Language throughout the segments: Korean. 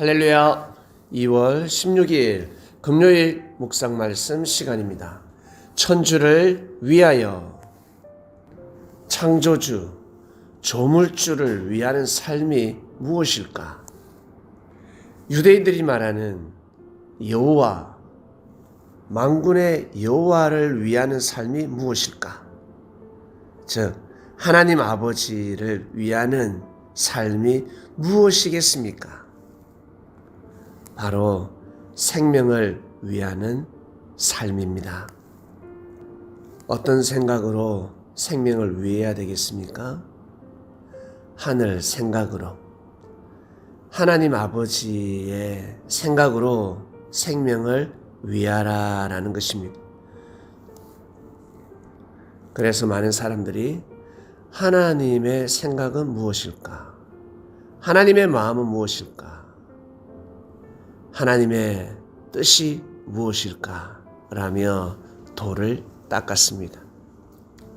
할렐루야. 2월 16일 금요일 묵상 말씀 시간입니다. 천주를 위하여. 창조주, 조물주를 위하는 삶이 무엇일까? 유대인들이 말하는 여호와, 만군의 여호와를 위하는 삶이 무엇일까? 즉 하나님 아버지를 위하는 삶이 무엇이겠습니까? 바로 생명을 위하는 삶입니다. 어떤 생각으로 생명을 위해야 되겠습니까? 하늘 생각으로, 하나님 아버지의 생각으로 생명을 위하라라는 것입니다. 그래서 많은 사람들이 하나님의 생각은 무엇일까? 하나님의 마음은 무엇일까? 하나님의 뜻이 무엇일까? 라며 돌을 닦았습니다.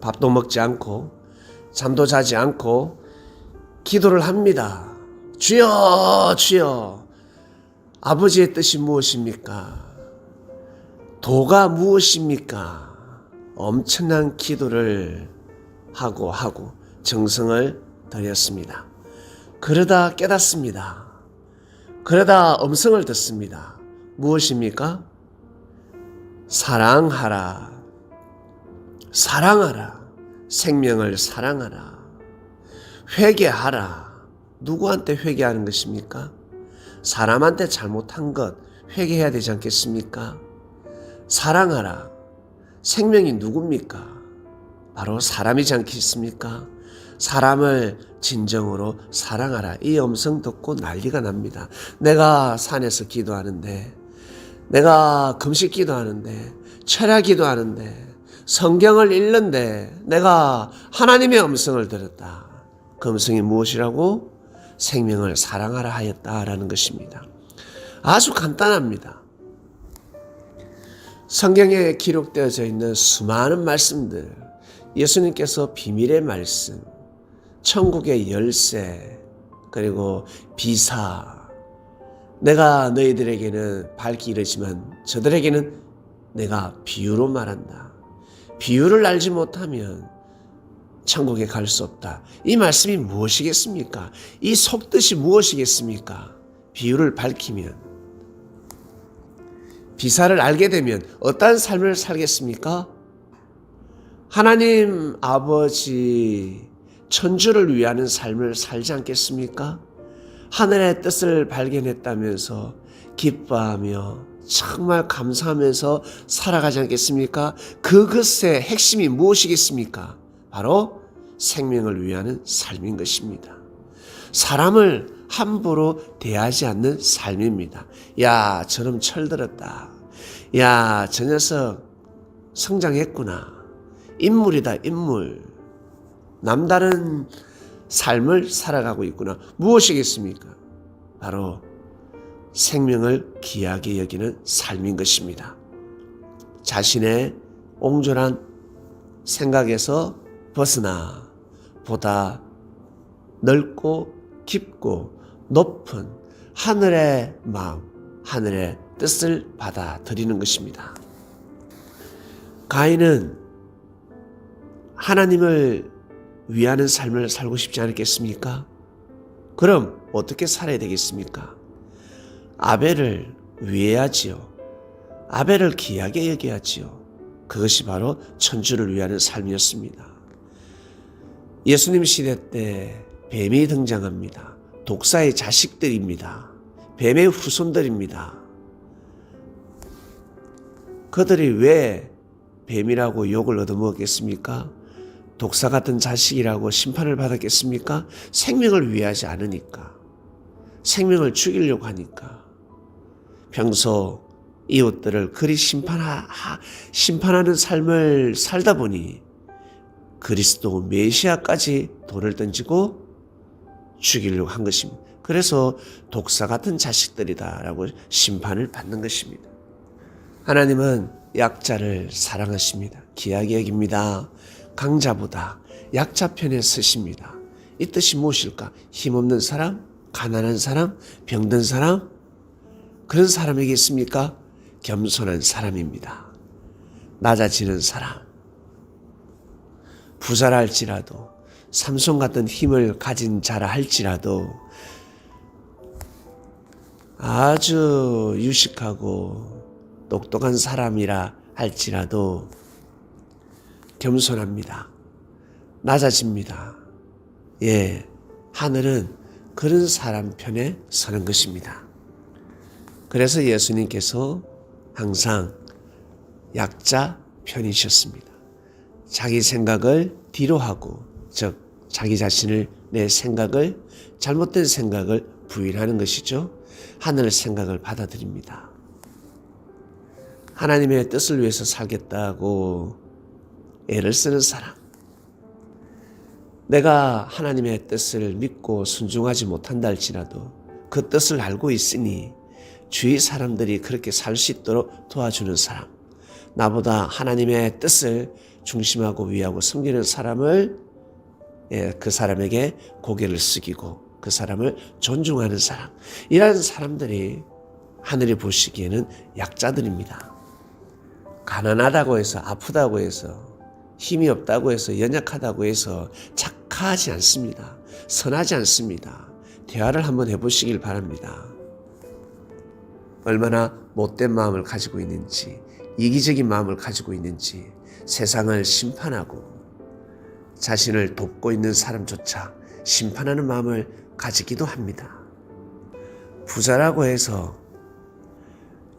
밥도 먹지 않고 잠도 자지 않고 기도를 합니다. 주여, 주여, 아버지의 뜻이 무엇입니까? 도가 무엇입니까? 엄청난 기도를 하고 정성을 들였습니다. 그러다 깨닫습니다. 그러다 음성을 듣습니다. 무엇입니까? 사랑하라. 사랑하라. 생명을 사랑하라. 회개하라. 누구한테 회개하는 것입니까? 사람한테 잘못한 것 회개해야 되지 않겠습니까? 사랑하라. 생명이 누굽니까? 바로 사람이지 않겠습니까? 사람을 진정으로 사랑하라. 이 음성 듣고 난리가 납니다. 내가 산에서 기도하는데, 내가 금식 기도하는데, 철야 기도하는데, 성경을 읽는데 내가 하나님의 음성을 들었다. 그 음성이 무엇이라고? 생명을 사랑하라 하였다라는 것입니다. 아주 간단합니다. 성경에 기록되어져 있는 수많은 말씀들, 예수님께서 비밀의 말씀, 천국의 열쇠, 그리고 비사, 내가 너희들에게는 밝히 이르지만 저들에게는 내가 비유로 말한다. 비유를 알지 못하면 천국에 갈 수 없다. 이 말씀이 무엇이겠습니까? 이 속뜻이 무엇이겠습니까? 비유를 밝히면, 비사를 알게 되면 어떠한 삶을 살겠습니까? 하나님 아버지 천주를 위하는 삶을 살지 않겠습니까? 하늘의 뜻을 발견했다면서 기뻐하며 정말 감사하면서 살아가지 않겠습니까? 그것의 핵심이 무엇이겠습니까? 바로 생명을 위하는 삶인 것입니다. 사람을 함부로 대하지 않는 삶입니다. 야, 저놈 철들었다. 야, 저 녀석 성장했구나. 인물이다, 인물. 남다른 삶을 살아가고 있구나. 무엇이겠습니까? 바로 생명을 귀하게 여기는 삶인 것입니다. 자신의 옹졸한 생각에서 벗어나 보다 넓고 깊고 높은 하늘의 마음, 하늘의 뜻을 받아들이는 것입니다. 가인은 하나님을 위하는 삶을 살고 싶지 않겠습니까? 그럼 어떻게 살아야 되겠습니까? 아벨을 위해야지요. 아벨을 귀하게 여겨야지요. 그것이 바로 천주를 위하는 삶이었습니다. 예수님 시대 때 뱀이 등장합니다. 독사의 자식들입니다. 뱀의 후손들입니다. 그들이 왜 뱀이라고 욕을 얻어먹었겠습니까? 독사 같은 자식이라고 심판을 받았겠습니까? 생명을 위하지 않으니까. 생명을 죽이려고 하니까. 평소 이웃들을 그리 심판하는 삶을 살다 보니 그리스도 메시아까지 돌을 던지고 죽이려고 한 것입니다. 그래서 독사 같은 자식들이다라고 심판을 받는 것입니다. 하나님은 약자를 사랑하십니다. 귀하게 여깁니다. 강자보다 약자 편에 서십니다. 이 뜻이 무엇일까? 힘없는 사람, 가난한 사람, 병든 사람, 그런 사람이겠습니까? 겸손한 사람입니다. 낮아지는 사람. 부자라 할지라도, 삼손 같은 힘을 가진 자라 할지라도 아주 유식하고 똑똑한 사람이라 할지라도 겸손합니다. 낮아집니다. 예, 하늘은 그런 사람 편에 서는 것입니다. 그래서 예수님께서 항상 약자 편이셨습니다. 자기 생각을 뒤로 하고, 즉 자기 자신을, 내 생각을, 잘못된 생각을 부인하는 것이죠. 하늘 생각을 받아들입니다. 하나님의 뜻을 위해서 살겠다고 애를 쓰는 사람. 내가 하나님의 뜻을 믿고 순종하지 못한다 할지라도 그 뜻을 알고 있으니 주위 사람들이 그렇게 살 수 있도록 도와주는 사람. 나보다 하나님의 뜻을 중심하고 위하고 섬기는 사람을, 그 사람에게 고개를 숙이고 그 사람을 존중하는 사람. 이런 사람들이 하늘이 보시기에는 약자들입니다. 가난하다고 해서, 아프다고 해서, 힘이 없다고 해서, 연약하다고 해서 착하지 않습니다. 선하지 않습니다. 대화를 한번 해보시길 바랍니다. 얼마나 못된 마음을 가지고 있는지, 이기적인 마음을 가지고 있는지, 세상을 심판하고 자신을 돕고 있는 사람조차 심판하는 마음을 가지기도 합니다. 부자라고 해서,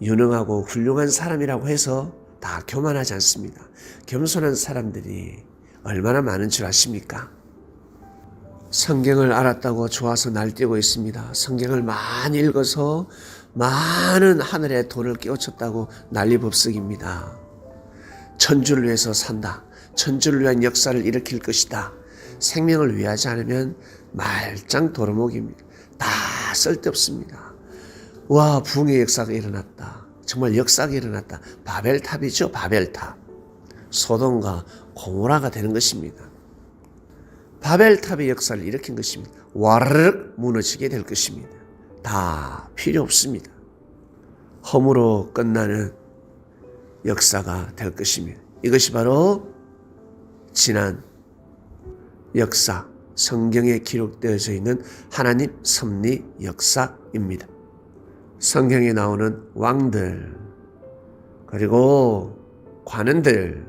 유능하고 훌륭한 사람이라고 해서 다 교만하지 않습니다. 겸손한 사람들이 얼마나 많은 줄 아십니까? 성경을 알았다고 좋아서 날뛰고 있습니다. 성경을 많이 읽어서 많은 하늘에 돈을 깨우쳤다고 난리법석입니다. 천주를 위해서 산다. 천주를 위한 역사를 일으킬 것이다. 생명을 위하지 않으면 말짱 도루묵입니다. 다 쓸데없습니다. 와, 부흥의 역사가 일어났다. 정말 역사가 일어났다. 바벨탑이죠. 바벨탑. 소돔과 고모라가 되는 것입니다. 바벨탑의 역사를 일으킨 것입니다. 와르륵 무너지게 될 것입니다. 다 필요 없습니다. 허무로 끝나는 역사가 될 것입니다. 이것이 바로 지난 역사, 성경에 기록되어져 있는 하나님 섭리 역사입니다. 성경에 나오는 왕들, 그리고 관원들,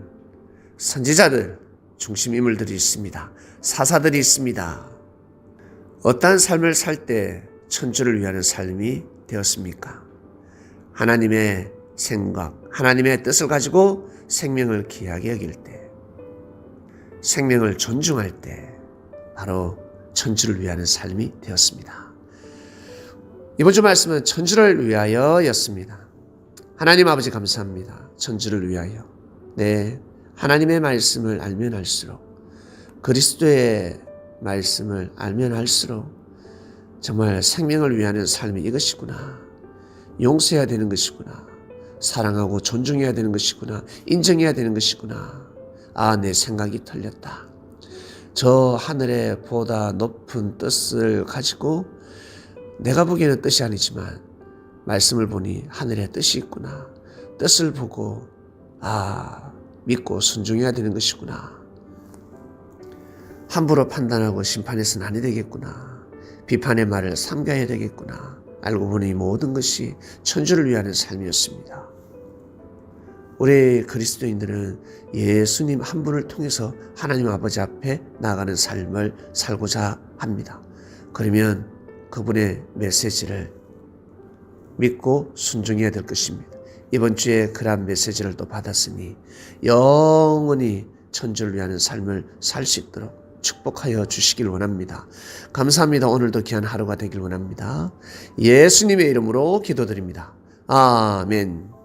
선지자들, 중심 인물들이 있습니다. 사사들이 있습니다. 어떠한 삶을 살 때 천주를 위하는 삶이 되었습니까? 하나님의 생각, 하나님의 뜻을 가지고 생명을 귀하게 여길 때, 생명을 존중할 때 바로 천주를 위하는 삶이 되었습니다. 이번 주 말씀은 천주를 위하여였습니다. 하나님 아버지 감사합니다. 천주를 위하여. 네, 하나님의 말씀을 알면 알수록, 그리스도의 말씀을 알면 알수록 정말 생명을 위하는 삶이 이것이구나. 용서해야 되는 것이구나. 사랑하고 존중해야 되는 것이구나. 인정해야 되는 것이구나. 아, 내 생각이 틀렸다. 저 하늘에 보다 높은 뜻을 가지고 내가 보기에는 뜻이 아니지만 말씀을 보니 하늘에 뜻이 있구나. 뜻을 보고 믿고 순종해야 되는 것이구나. 함부로 판단하고 심판해서는 아니 되겠구나. 비판의 말을 삼가야 되겠구나. 알고 보니 모든 것이 천주를 위하는 삶이었습니다. 우리 그리스도인들은 예수님 한 분을 통해서 하나님 아버지 앞에 나아가는 삶을 살고자 합니다. 그러면 그분의 메시지를 믿고 순종해야 될 것입니다. 이번 주에 그러한 메시지를 또 받았으니 영원히 천주를 위하는 삶을 살 수 있도록 축복하여 주시길 원합니다. 감사합니다. 오늘도 귀한 하루가 되길 원합니다. 예수님의 이름으로 기도드립니다. 아멘.